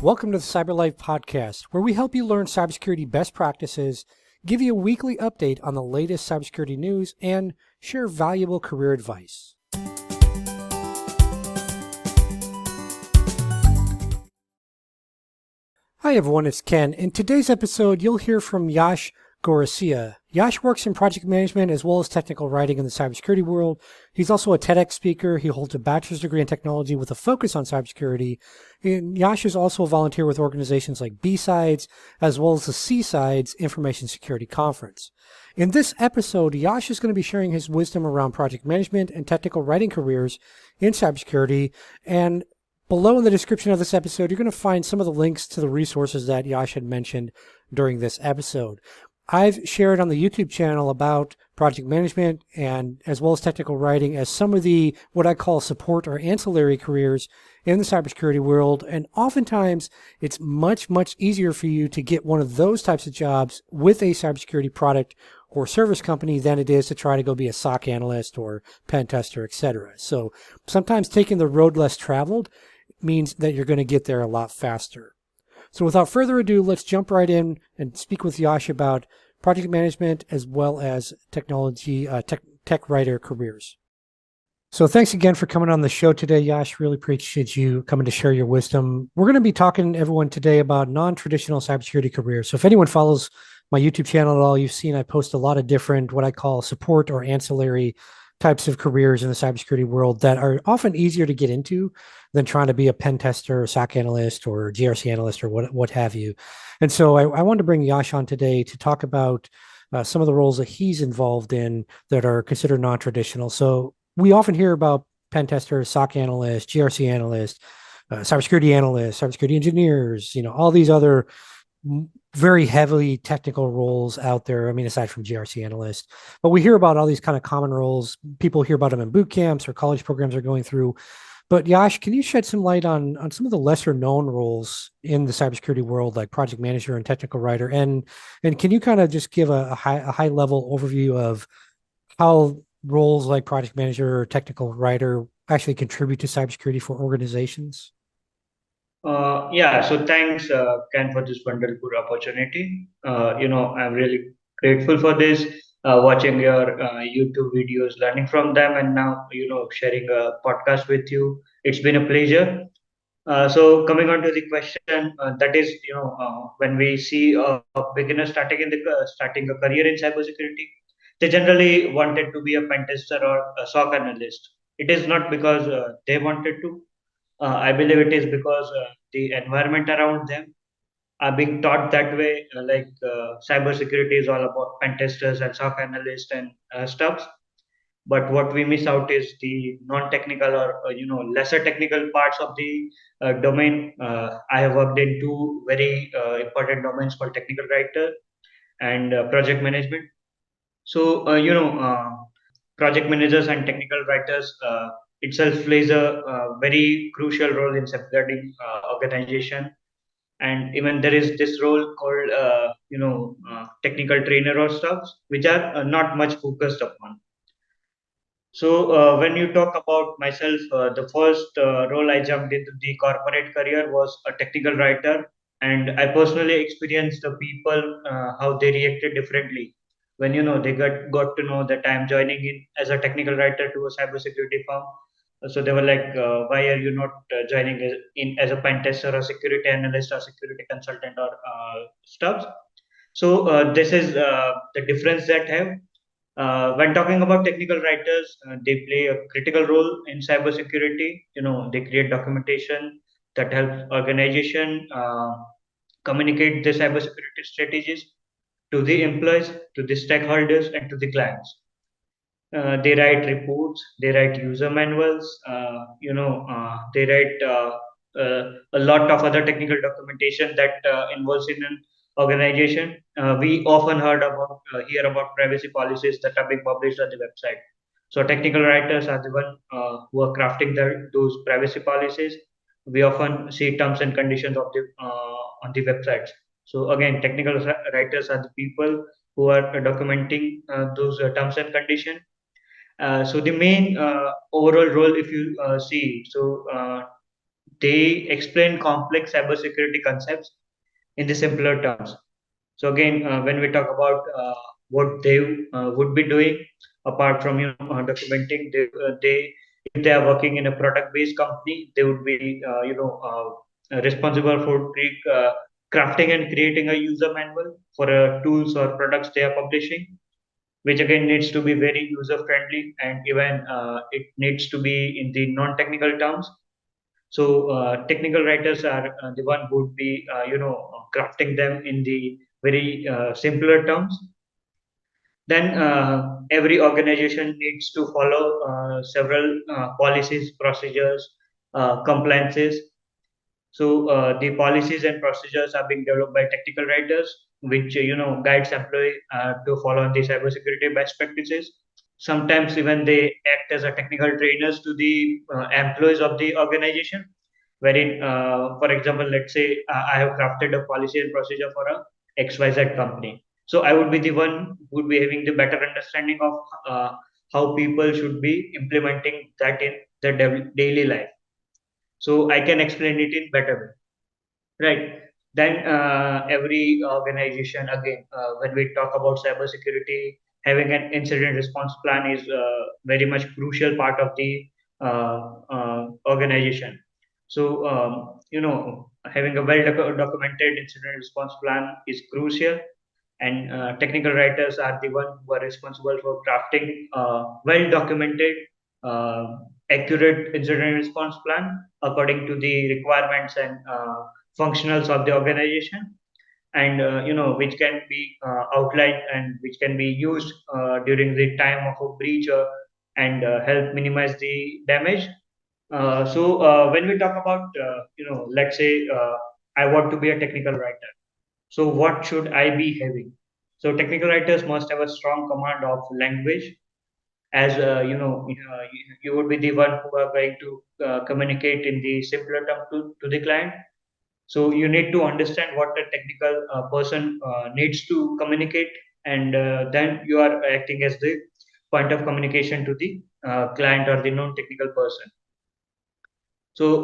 Welcome to the Cyber Life Podcast, where we help you learn cybersecurity best practices, give you a weekly update on the latest cybersecurity news, and share valuable career advice. Hi everyone, it's Ken. In today's episode, you'll hear from Yash Gorasiya. Yash works in project management as well as technical writing in the cybersecurity world. He's also a TEDx speaker. He holds a bachelor's degree in technology with a focus on cybersecurity. And Yash is also a volunteer with organizations like B-Sides as well as the C-Sides Information Security Conference. In this episode, Yash is going to be sharing his wisdom around project management and technical writing careers in cybersecurity. And below in the description of this episode, you're going to find some of the links to the resources that Yash had mentioned during this episode. I've shared on the YouTube channel about project management and as well as technical writing as some of the what I call support or ancillary careers in the cybersecurity world. And oftentimes it's much easier for you to get one of those types of jobs with a cybersecurity product or service company than it is to try to go be a SOC analyst or pen tester, etc. So sometimes taking the road less traveled means that you're going to get there a lot faster. So without further ado, let's jump right in and speak with Yash about project management as well as technology, tech writer careers. So thanks again for coming on the show today, Yash. Really appreciate you coming to share your wisdom. We're going to be talking to everyone today about non-traditional cybersecurity careers. So if anyone follows my YouTube channel at all, you've seen I post a lot of different what I call support or ancillary types of careers in the cybersecurity world that are often easier to get into than trying to be a pen tester or SOC analyst or GRC analyst or what have you. And so I wanted to bring Yash on today to talk about some of the roles that he's involved in that are considered non-traditional. So we often hear about pen testers, SOC analysts, GRC analysts, cybersecurity analysts, cybersecurity engineers, all these other very heavily technical roles out there. I mean, aside from GRC analysts, but we hear about all these kind of common roles. People hear about them in boot camps or college programs are going through. But Yash, can you shed some light on some of the lesser known roles in the cybersecurity world, like project manager and technical writer? And can you kind of just give a high level overview of how roles like project manager or technical writer actually contribute to cybersecurity for organizations? So thanks, Ken, for this wonderful opportunity. I'm really grateful for this, watching your YouTube videos, learning from them, and now, sharing a podcast with you. It's been a pleasure. So coming on to the question, that is, when we see a beginner starting a career in cybersecurity, they generally wanted to be a pen tester or a SOC analyst. It is not because they wanted to. I believe it is because the environment around them are being taught that way. Cybersecurity is all about pen testers and SOC analysts and stuff. But what we miss out is the non-technical or lesser technical parts of the domain. I have worked in two very important domains called technical writer and project management. So project managers and technical writers itself plays a very crucial role in safeguarding organization. And even there is this role called technical trainer or stuff, which are not much focused upon. So when you talk about myself, the first role I jumped into the corporate career was a technical writer, and I personally experienced the people how they reacted differently when they got to know that I'm joining in as a technical writer to a cybersecurity firm. So they were like, "Why are you not joining in as a pen tester or security analyst or security consultant or stuff?" So this is the difference that have when talking about technical writers, they play a critical role in cybersecurity. They create documentation that helps organization communicate the cybersecurity strategies to the employees, to the stakeholders, and to the clients. They write reports, they write user manuals, they write a lot of other technical documentation that involves in an organization. We often hear about privacy policies that are being published on the website. So technical writers are the one who are crafting those privacy policies. We often see terms and conditions of the on the websites. So again, technical writers are the people who are documenting those terms and conditions. So the main overall role, if you see, so they explain complex cybersecurity concepts in the simpler terms. So again, when we talk about what they would be doing, apart from documenting, they if they are working in a product-based company, they would be responsible for crafting and creating a user manual for tools or products they are publishing, which again needs to be very user-friendly, and even it needs to be in the non-technical terms. So technical writers are the one who would be crafting them in the very simpler terms. Then every organization needs to follow several policies, procedures, compliances. So the policies and procedures are being developed by technical writers, which guides employee to follow the cybersecurity best practices. Sometimes even they act as a technical trainers to the employees of the organization, wherein, for example, let's say I have crafted a policy and procedure for a XYZ company. So I would be the one who would be having the better understanding of how people should be implementing that in their daily life. So I can explain it in better way. Right. Then every organization, again, when we talk about cybersecurity, having an incident response plan is very much crucial part of the organization. So, having a documented incident response plan is crucial, and technical writers are the one who are responsible for crafting well documented, accurate incident response plan according to the requirements and functionals of the organization, and which can be outlined and which can be used during the time of a breach, and help minimize the damage. So when we talk about let's say I want to be a technical writer, so what should I be having? So technical writers must have a strong command of language, as you would be the one who are going to communicate in the simpler term to the client. So you need to understand what the technical person needs to communicate, and then you are acting as the point of communication to the client or the non-technical person. So,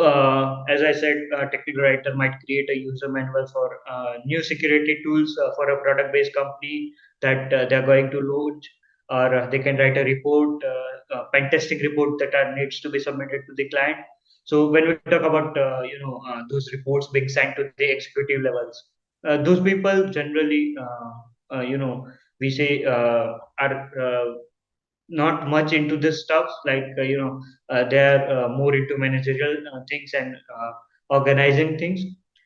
as I said, a technical writer might create a user manual for new security tools for a product-based company that they're going to launch, or they can write a report, pen testing report that needs to be submitted to the client. So, when we talk about those reports being sent to the executive levels, those people generally, we say are not much into this stuff, like they're more into managerial things and organizing things.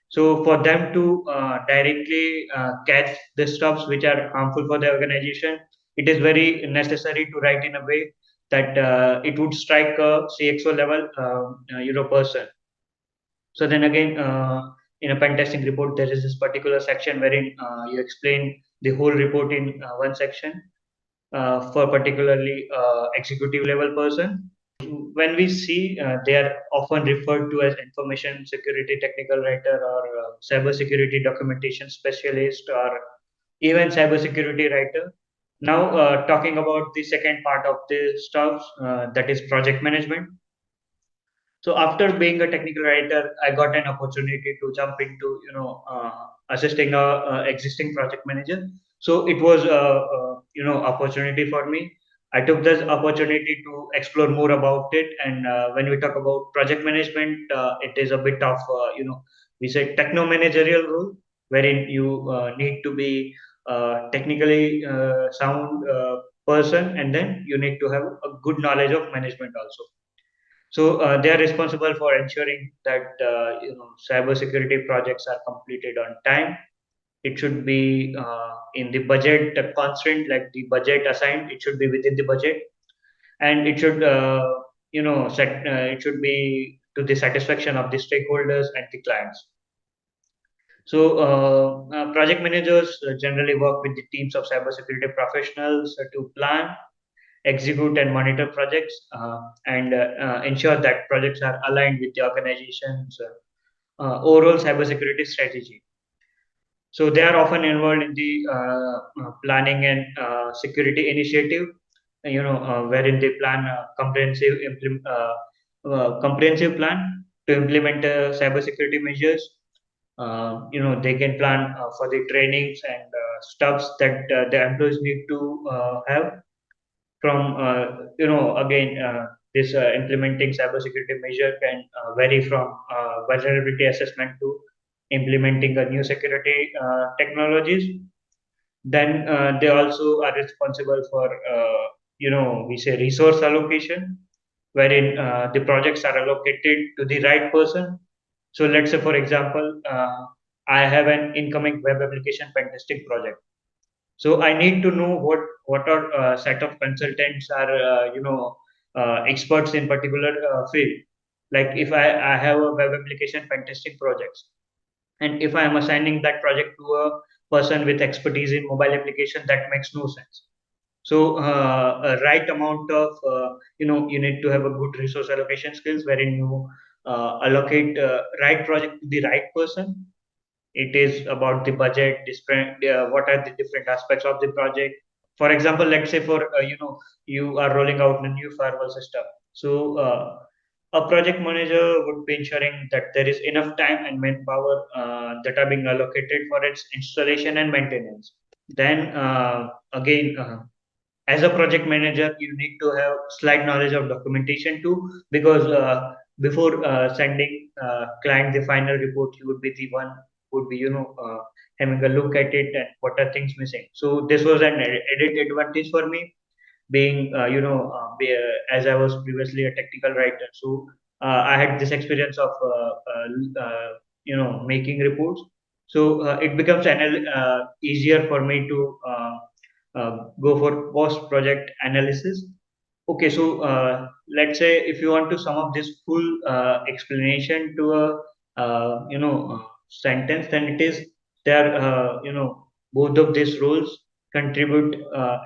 So for them to directly catch the stuffs which are harmful for the organization, it is very necessary to write in a way that it would strike a CXO level person. So then again, in a pen testing report, there is this particular section wherein you explain the whole report in one section for particularly executive level person. When we see, they are often referred to as information security technical writer, or cyber security documentation specialist, or even cyber security writer. Now, talking about the second part of the stuff, that is project management. So after being a technical writer, I got an opportunity to jump into assisting a existing project manager. So it was a opportunity for me. I took this opportunity to explore more about it. And when we talk about project management, it is a bit of we say techno managerial role, wherein you need to be technically sound person, and then you need to have a good knowledge of management also. So they are responsible for ensuring that cybersecurity projects are completed on time. It should be in the budget constraint, like the budget assigned. It should be within the budget, and it should it should be to the satisfaction of the stakeholders and the clients. So project managers generally work with the teams of cybersecurity professionals to plan, execute and monitor projects, and ensure that projects are aligned with the organization's overall cybersecurity strategy. So they are often involved in the planning and security initiative, wherein they plan a comprehensive plan to implement cybersecurity measures. They can plan for the trainings and stuffs that the employees need to have from again this implementing cybersecurity measure can vary from vulnerability assessment to implementing a new security technologies. Then they also are responsible for we say resource allocation, wherein the projects are allocated to the right person. So let's say, for example, I have an incoming web application pen testing project. So I need to know what are set of consultants are experts in particular field. Like if I have a web application pen testing projects, and if I am assigning that project to a person with expertise in mobile application, that makes no sense. So a right amount of you need to have a good resource allocation skills, wherein you allocate right project to the right person. It is about the budget, different what are the different aspects of the project. For example, let's say for you are rolling out a new firewall system. So a project manager would be ensuring that there is enough time and manpower that are being allocated for its installation and maintenance. Then again, as a project manager, you need to have slight knowledge of documentation too, because before sending client the final report, you would be the one would be having a look at it and what are things missing. So this was an added advantage for me, being as I was previously a technical writer. So I had this experience of making reports. So it becomes easier for me to go for post project analysis. Okay, so let's say if you want to sum up this full explanation to a sentence, then it is there. Both of these roles contribute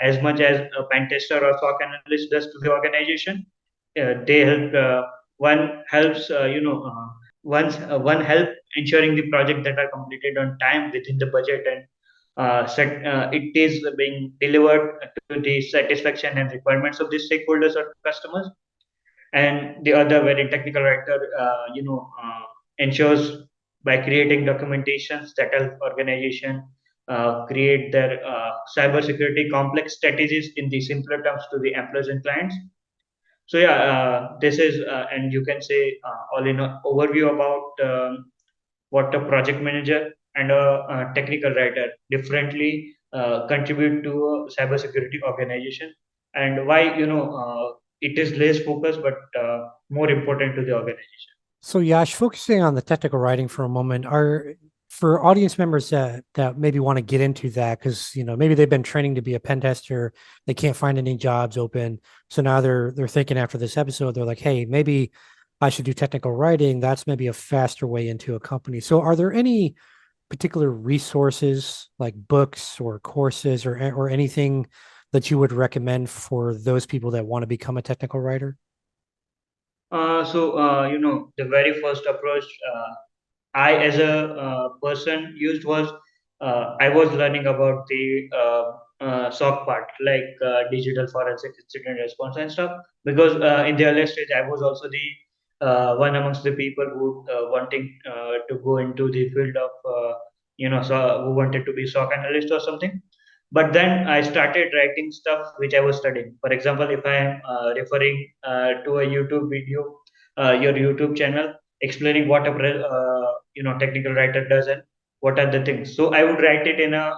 as much as a pen tester or SOC analyst does to the organization. They help. One helps. One help ensuring the project that are completed on time within the budget, and it is being delivered to the satisfaction and requirements of the stakeholders or customers. And the other very technical writer ensures by creating documentations that help organization create their cybersecurity complex strategies in the simpler terms to the employees and clients. So yeah, this is and you can say all in a overview about what a project manager and a technical writer differently contribute to a cybersecurity organization, and why it is less focused but more important to the organization. So, Yash, focusing on the technical writing for a moment, are for audience members that maybe want to get into that because maybe they've been training to be a pen tester, they can't find any jobs open, so now they're thinking after this episode, they're like, hey, maybe I should do technical writing. That's maybe a faster way into a company. So, are there any particular resources like books or courses or anything that you would recommend for those people that want to become a technical writer? The very first approach I, as a person, used was I was learning about the SOC part, like digital forensic incident response and stuff. Because in the earlier stage, I was also the one amongst the people who wanting to go into the field of who wanted to be SOC analyst or something. But then I started writing stuff which I was studying. For example, if I am referring to a YouTube video, your YouTube channel explaining what a technical writer does and what are the things. So I would write it in a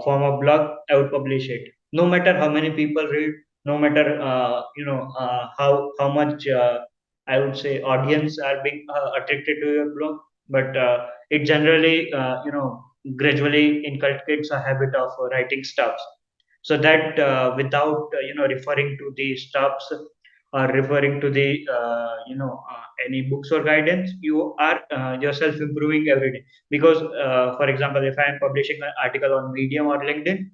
form of blog. I would publish it. No matter how many people read, no matter how much I would say audience are being attracted to your blog, but it generally gradually inculcates a habit of writing stuffs, so that without referring to the stuffs or referring to the any books or guidance, you are yourself improving every day. Because for example, if I am publishing an article on Medium or LinkedIn,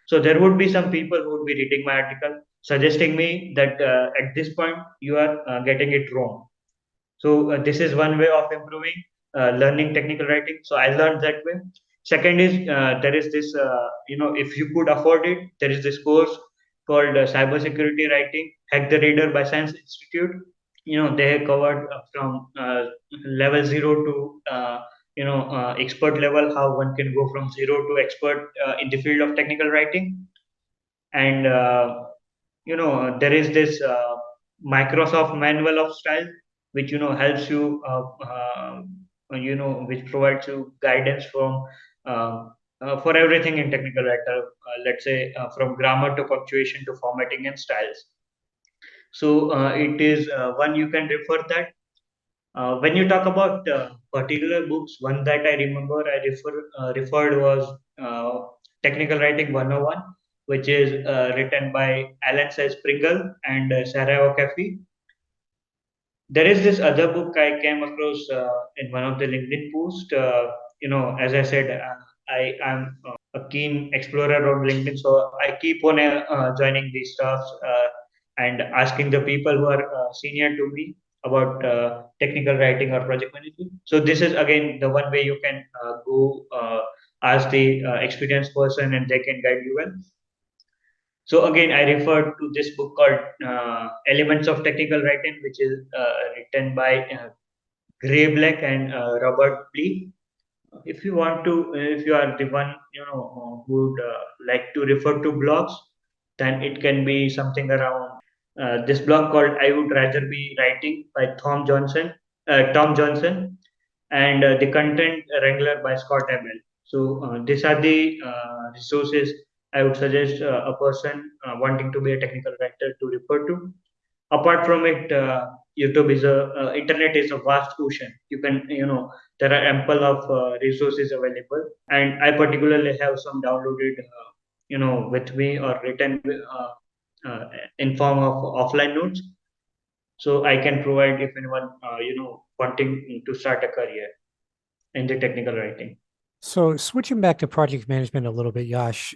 so there would be some people who would be reading my article suggesting me that at this point you are getting it wrong. So this is one way of improving learning technical writing. So I learned that way. Second is there is this if you could afford it, there is this course called cybersecurity writing, Hack the Reader by Science Institute. they covered from level 0 to expert level, how one can go from 0 to expert in the field of technical writing. And there is this Microsoft manual of style, which helps you which provides you guidance from for everything in technical writer, let's say from grammar to punctuation to formatting and styles. So it is one you can refer that. When you talk about particular books, one that I remember referred was Technical Writing 101, which is written by Alan Sales Pringle and Sarah O'Caffey. There is this other book I came across in one of the LinkedIn posts. As I said, I am a keen explorer on LinkedIn, so I keep on joining these stuffs and asking the people who are senior to me about technical writing or project management. So this is again the one way you can go ask the experienced person, and they can guide you well. So again, I refer to this book called Elements of Technical Writing, which is written by Gray Black and Robert Lee. If you want to, if you are the one who would like to refer to blogs, then it can be something around this blog called "I Would Rather Be Writing" by Tom Johnson, and the content wrangler by Scott Abel. So these are the resources I would suggest a person wanting to be a technical writer to refer to. Apart from it, YouTube is a internet is a vast ocean. You can there are ample of resources available, and I particularly have some downloaded with me or written in form of offline notes, so I can provide if anyone wanting to start a career in the technical writing. So switching back to project management a little bit, Yash,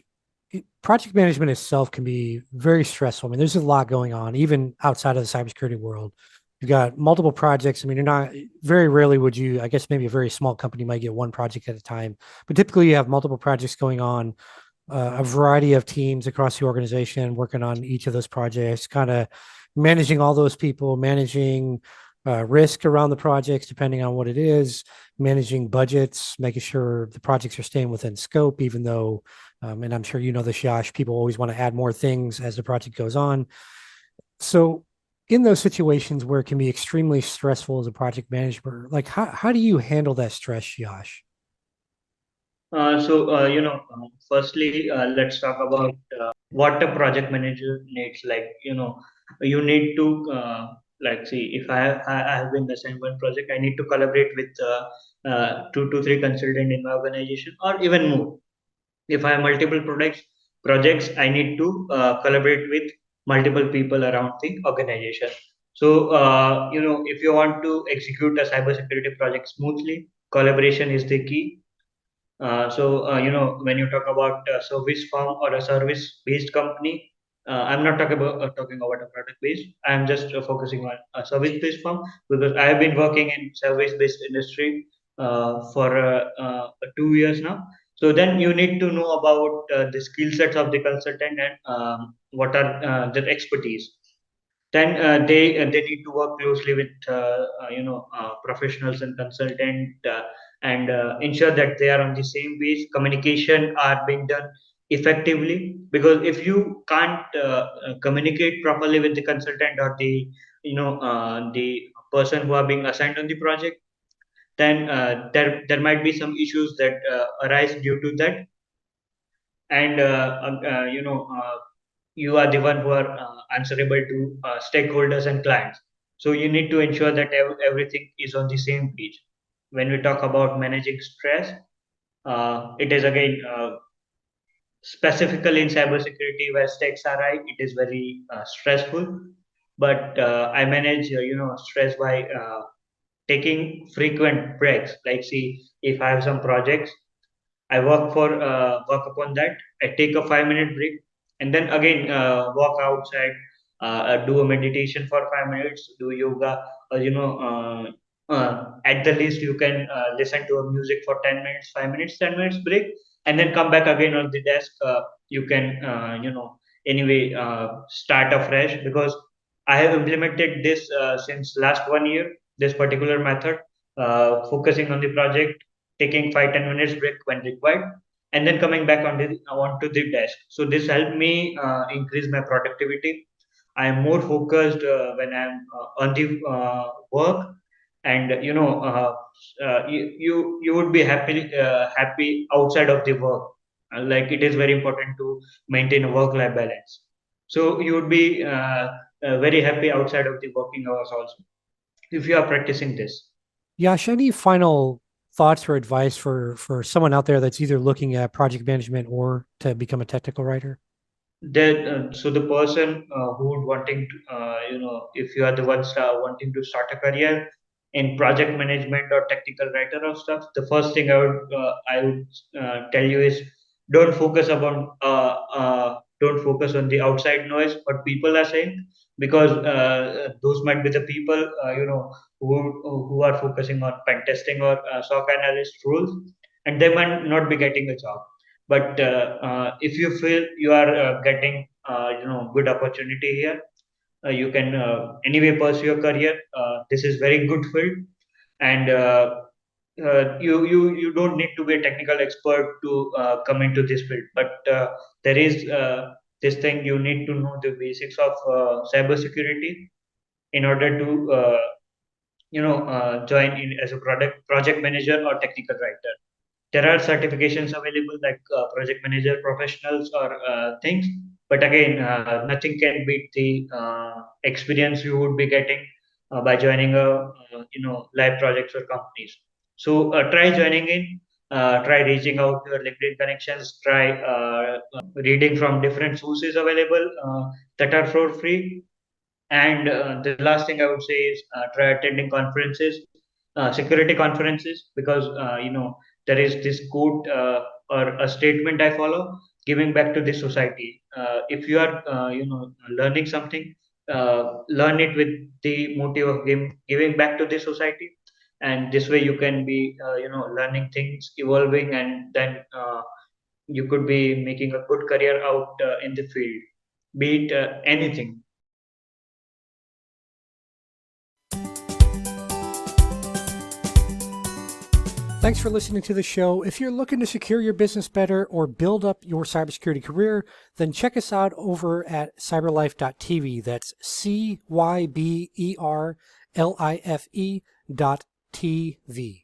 project management itself can be very stressful. I mean, there's a lot going on, even outside of the cybersecurity world. You've got multiple projects. I mean, you're not very rarely would you, I guess maybe a very small company might get one project at a time, but typically you have multiple projects going on, a variety of teams across the organization working on each of those projects, kind of managing all those people, managing risk around the projects, depending on what it is, managing budgets, making sure the projects are staying within scope, even though, and I'm sure you know this, Yash, people always want to add more things as the project goes on. So, in those situations where it can be extremely stressful as a project manager, like how do you handle that stress, Yash? Firstly, let's talk about what a project manager needs. Like, you need to like see if I have been assigned one project, I need to collaborate with 2 to 3 consultants in my organization or even more. If I have multiple projects, I need to collaborate with multiple people around the organization. So, if you want to execute a cybersecurity project smoothly, collaboration is the key. When you talk about a service firm or a service-based company, I'm not talking about a product-based. I'm just focusing on a service-based firm because I have been working in service-based industry for 2 years now. So then you need to know about the skill sets of the consultant and what are their expertise. Then they need to work closely with professionals and consultant, and ensure that they are on the same page, communication are being done effectively, because if you can't communicate properly with the consultant or the person who are being assigned on the project, then there might be some issues that arise due to that. And you are the one who are answerable to stakeholders and clients. So you need to ensure that everything is on the same page. When we talk about managing stress, it is again specifically in cybersecurity where stakes are high. It is very stressful, but I manage stress by taking frequent breaks. Like, see, if I have some projects, I work upon that. I take a 5 minute break, and then again walk outside, do a meditation for 5 minutes, do yoga. At the least, you can listen to a music for 10 minutes, 5 minutes, 10 minutes break, and then come back again on the desk. You can anyway start afresh, because I have implemented this since last 1 year, this particular method, focusing on the project, taking 5-10 minutes break when required, and then coming back onto the desk. So this helped me increase my productivity. I am more focused when I'm on the work, and you would be happy outside of the work. Like it is very important to maintain a work-life balance. So you would be very happy outside of the working hours also if you are practicing this. Yash, any final thoughts or advice for someone out there that's either looking at project management or to become a technical writer? So the person who would wanting to, if you are the ones wanting to start a career in project management or technical writer or stuff, the first thing I would tell you is don't focus on the outside noise what people are saying, because those might be the people who are focusing on pen testing or SOC analyst roles, and they might not be getting a job. But if you feel you are getting good opportunity here, you can anyway pursue your career. This is very good field, and you don't need to be a technical expert to come into this field. But there is this thing, you need to know the basics of cybersecurity in order to join in as a project manager or technical writer. There are certifications available like project manager professionals or things, but again, nothing can beat the experience you would be getting by joining a live projects or companies. So try joining in, try reaching out to your LinkedIn connections, try reading from different sources available that are for free. And the last thing I would say is try attending conferences, security conferences, because there is this quote or a statement I follow: giving back to the society. If you are learning something, learn it with the motive of giving back to the society, and this way you can be learning things, evolving, and then you could be making a good career out in the field, be it anything. Thanks for listening to the show. If you're looking to secure your business better or build up your cybersecurity career, then check us out over at cyberlife.tv. That's CYBERLIFE.tv.